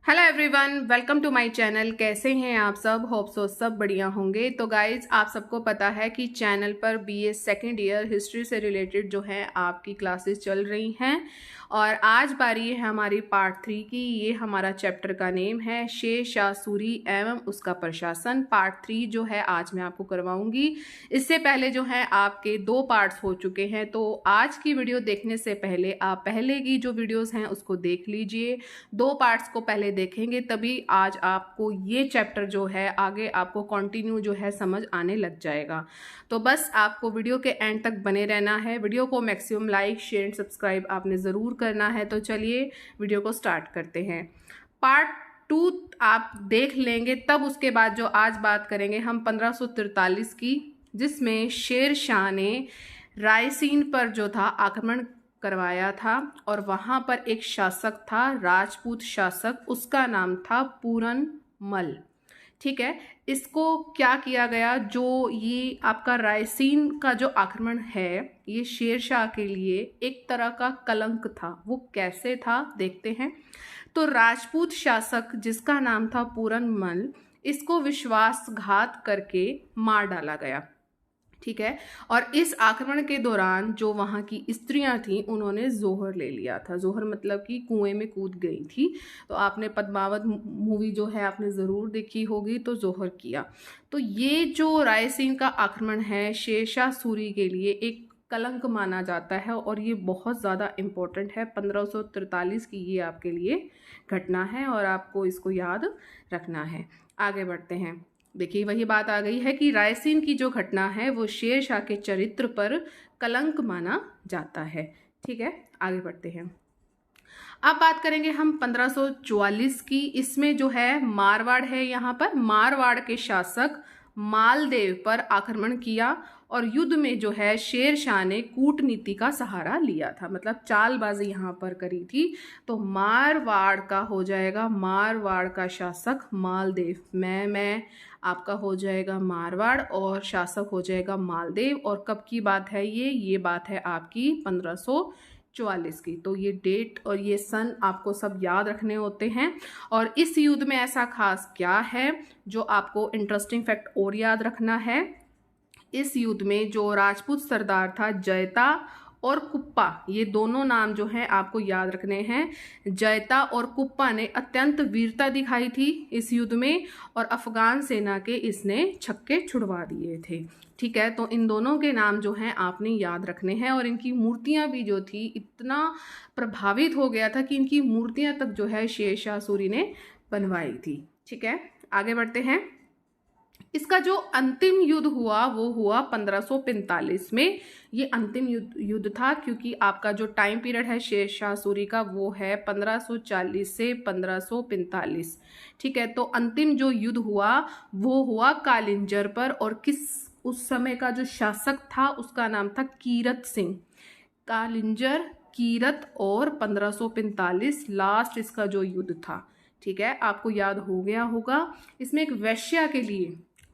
Hello everyone, welcome to my channel. कैसे हैं आप सब? होप सो सब बढ़िया होंगे। तो गाइज, आप सबको पता है कि चैनल पर बीए सेकेंड ईयर हिस्ट्री से रिलेटेड जो है आपकी क्लासेस चल रही हैं और आज बारी है हमारी पार्ट 3 की। ये हमारा चैप्टर का नेम है शेर शाह सूरी एवं उसका प्रशासन। पार्ट 3 जो है आज मैं आपको करवाऊंगी। इससे पहले जो है आपके 2 पार्ट्स हो चुके हैं, तो आज की वीडियो देखने से पहले आप पहले की जो वीडियोज़ हैं उसको देख लीजिए। 2 पार्ट्स को पहले देखेंगे तभी आज आपको ये चैप्टर जो है आगे आपको कंटिन्यू जो है समझ आने लग जाएगा। तो बस आपको वीडियो के एंड तक बने रहना है। वीडियो को maximum like share and subscribe आपने ज़रूर करना है। तो चलिए वीडियो को स्टार्ट करते हैं। पार्ट 2 आप देख लेंगे, तब उसके बाद जो आज बात करेंगे हम 1543 की, जिसमें शेर शाह ने रायसीन पर जो था आक्रमण करवाया था और वहाँ पर एक शासक था, राजपूत शासक, उसका नाम था पूरन मल। ठीक है, इसको क्या किया गया, जो ये आपका रायसीन का जो आक्रमण है ये शेर शाह के लिए एक तरह का कलंक था। वो कैसे था देखते हैं। तो राजपूत शासक जिसका नाम था पूरन मल, इसको विश्वासघात करके मार डाला गया। ठीक है, और इस आक्रमण के दौरान जो वहाँ की स्त्रियां थीं उन्होंने जोहर ले लिया था। जोहर मतलब कि कुएं में कूद गई थी। तो आपने पद्मावत मूवी जो है आपने ज़रूर देखी होगी, तो जोहर किया। तो ये जो रायसीन का आक्रमण है शेर शाह सूरी के लिए एक कलंक माना जाता है और ये बहुत ज़्यादा इम्पोर्टेंट है। 1543 की ये आपके लिए घटना है और आपको इसको याद रखना है। आगे बढ़ते हैं। देखिए, वही बात आ गई है कि रायसीन की जो घटना है वो शेर शाह के चरित्र पर कलंक माना जाता है। ठीक है, आगे बढ़ते हैं। अब बात करेंगे हम 1544 की। इसमें जो है मारवाड़ है, यहाँ पर मारवाड़ के शासक मालदेव पर आक्रमण किया और युद्ध में जो है शेर शाह ने कूटनीति का सहारा लिया था, मतलब चालबाजी यहाँ पर करी थी। तो मारवाड़ का हो जाएगा, मारवाड़ का शासक मालदेव। मैं आपका हो जाएगा मारवाड़ और शासक हो जाएगा मालदेव। और कब की बात है ये बात है आपकी 1544 की। तो ये डेट और ये सन आपको सब याद रखने होते हैं। और इस युद्ध में ऐसा खास क्या है जो आपको इंटरेस्टिंग फैक्ट और याद रखना है। इस युद्ध में जो राजपूत सरदार था जयता और कुप्पा, ये दोनों नाम जो हैं आपको याद रखने हैं। जयता और कुप्पा ने अत्यंत वीरता दिखाई थी इस युद्ध में और अफगान सेना के इसने छक्के छुड़वा दिए थे। ठीक है, तो इन दोनों के नाम जो हैं आपने याद रखने हैं। और इनकी मूर्तियां भी जो थी, इतना प्रभावित हो गया था कि इनकी मूर्तियां तक जो है शेर शाह सूरी ने बनवाई थी। ठीक है, आगे बढ़ते हैं। इसका जो अंतिम युद्ध हुआ वो हुआ 1545 में। ये अंतिम युद्ध था क्योंकि आपका जो टाइम पीरियड है शेर शाह सूरी का वो है 1540 से 1545। ठीक है, तो अंतिम जो युद्ध हुआ वो हुआ कालिंजर पर। और उस समय का जो शासक था उसका नाम था कीरत सिंह। कालिंजर, कीरत और 1545 लास्ट इसका जो युद्ध था। ठीक है, आपको याद हो गया होगा। इसमें एक वैश्या के लिए,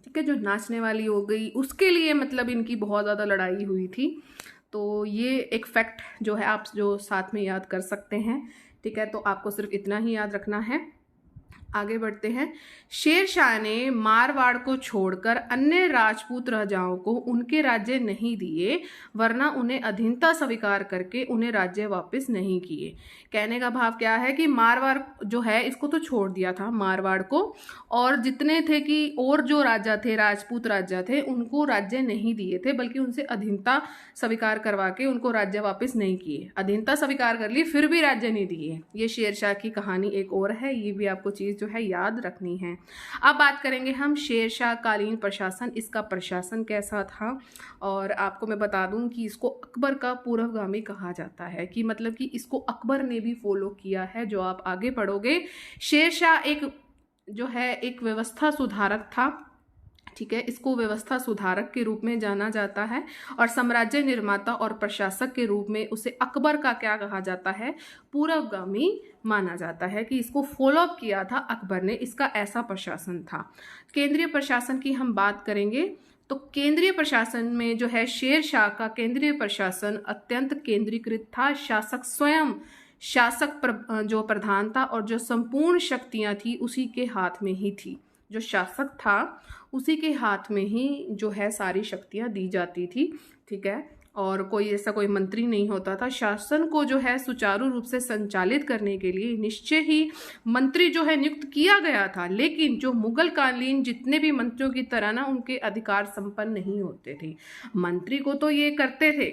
ठीक है, जो नाचने वाली हो गई, उसके लिए मतलब इनकी बहुत ज़्यादा लड़ाई हुई थी। तो ये एक फैक्ट जो है आप जो साथ में याद कर सकते हैं। ठीक है, तो आपको सिर्फ इतना ही याद रखना है। आगे बढ़ते हैं। शेर शाह ने मारवाड़ को छोड़कर अन्य राजपूत राजाओं को उनके राज्य नहीं दिए, वरना उन्हें अधीनता स्वीकार करके उन्हें राज्य वापस नहीं किए। कहने का भाव क्या है कि मारवाड़ जो है इसको तो छोड़ दिया था मारवाड़ को, और जितने थे कि और जो राजा थे, राजपूत राजा थे, उनको राज्य नहीं दिए थे, बल्कि उनसे अधीनता स्वीकार करवा के उनको राज्य वापस नहीं किए। अधीनता स्वीकार कर ली फिर भी राज्य नहीं दिए। ये शेर शाह की कहानी एक और है, ये भी आपको चीज़ जो है याद रखनी है। अब बात करेंगे हम शेर शाह कालीन प्रशासन। इसका प्रशासन कैसा था, और आपको मैं बता दूं कि इसको अकबर का पूर्वगामी कहा जाता है, कि मतलब कि इसको अकबर ने भी फॉलो किया है। जो आप आगे पढ़ोगे, शेर शाह एक जो है एक व्यवस्था सुधारक था। ठीक है, इसको व्यवस्था सुधारक के रूप में जाना जाता है और साम्राज्य निर्माता और प्रशासक के रूप में उसे अकबर का क्या कहा जाता है, पूर्वगामी माना जाता है, कि इसको फॉलो अप किया था अकबर ने। इसका ऐसा प्रशासन था। केंद्रीय प्रशासन की हम बात करेंगे तो केंद्रीय प्रशासन में जो है शेर शाह का केंद्रीय प्रशासन अत्यंत केंद्रीकृत था। शासक स्वयं जो प्रधान था और जो संपूर्ण शक्तियां थी उसी के हाथ में ही थी। जो शासक था उसी के हाथ में ही जो है सारी शक्तियां दी जाती थी, ठीक है। और कोई ऐसा कोई मंत्री नहीं होता था। शासन को जो है सुचारू रूप से संचालित करने के लिए निश्चय ही मंत्री जो है नियुक्त किया गया था, लेकिन जो मुगल कालीन जितने भी मंत्रियों की तरह ना उनके अधिकार संपन्न नहीं होते थे। मंत्री को तो ये करते थे,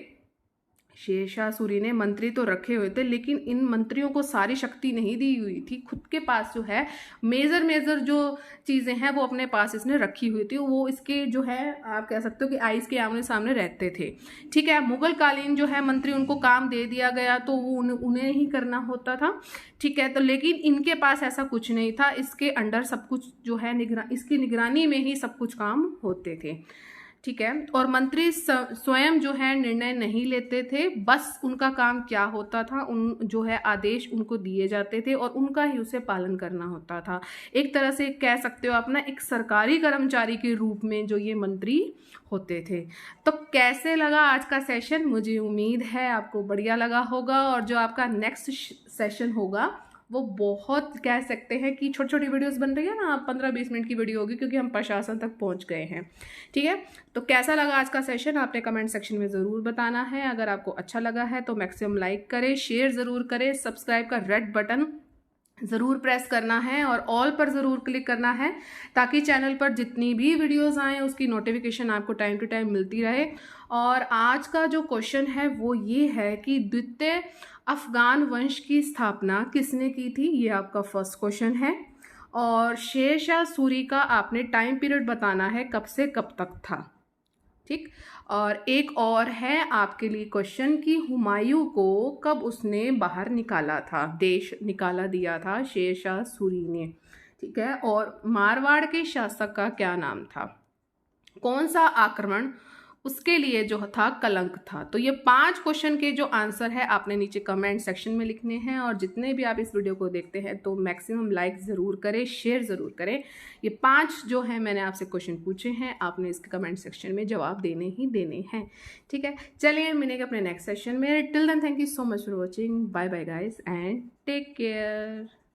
शेरशाह सूरी ने मंत्री तो रखे हुए थे, लेकिन इन मंत्रियों को सारी शक्ति नहीं दी हुई थी। खुद के पास जो है मेजर जो चीज़ें हैं वो अपने पास इसने रखी हुई थी। वो इसके जो है आप कह सकते हो कि आइस के आमने सामने रहते थे, ठीक है। मुगल कालीन जो है मंत्री उनको काम दे दिया गया तो वो उन्हें ही करना होता था, ठीक है। तो लेकिन इनके पास ऐसा कुछ नहीं था, इसके अंडर सब कुछ जो है इसकी निगरानी में ही सब कुछ काम होते थे, ठीक है। और मंत्री स्वयं जो है निर्णय नहीं लेते थे, बस उनका काम क्या होता था, उन जो है आदेश उनको दिए जाते थे और उनका ही उसे पालन करना होता था। एक तरह से कह सकते हो अपना एक सरकारी कर्मचारी के रूप में जो ये मंत्री होते थे। तो कैसे लगा आज का सेशन? मुझे उम्मीद है आपको बढ़िया लगा होगा। और जो आपका नेक्स्ट सेशन होगा वो बहुत कह सकते हैं कि छोटी छोटी वीडियोस बन रही है ना, 15-20 मिनट की वीडियो होगी क्योंकि हम प्रशासन तक पहुंच गए हैं, ठीक है। तो कैसा लगा आज का सेशन आपने कमेंट सेक्शन में ज़रूर बताना है। अगर आपको अच्छा लगा है तो मैक्सिमम लाइक करें, शेयर ज़रूर करें, सब्सक्राइब का रेड बटन ज़रूर प्रेस करना है और ऑल पर ज़रूर क्लिक करना है ताकि चैनल पर जितनी भी वीडियोस आएँ उसकी नोटिफिकेशन आपको टाइम टू टाइम मिलती रहे। और आज का जो क्वेश्चन है वो ये है कि द्वितीय अफगान वंश की स्थापना किसने की थी? ये आपका फर्स्ट क्वेश्चन है। और शेरशाह सूरी का आपने टाइम पीरियड बताना है कब से कब तक था, ठीक। और एक और है आपके लिए क्वेश्चन कि हुमायूं को कब उसने बाहर निकाला था, देश निकाला दिया था शेरशाह सूरी ने, ठीक है। और मारवाड़ के शासक का क्या नाम था, कौन सा आक्रमण उसके लिए जो था कलंक था। तो ये 5 क्वेश्चन के जो आंसर है आपने नीचे कमेंट सेक्शन में लिखने हैं। और जितने भी आप इस वीडियो को देखते हैं तो मैक्सिमम लाइक ज़रूर करें, शेयर ज़रूर करें। ये 5 जो है मैंने आपसे क्वेश्चन पूछे हैं, आपने इसके कमेंट सेक्शन में जवाब देने ही देने हैं, ठीक है। चलिए मिलेंगे अपने नेक्स्ट सेशन में। Till then thank you so much for watching. Bye bye guys and take care.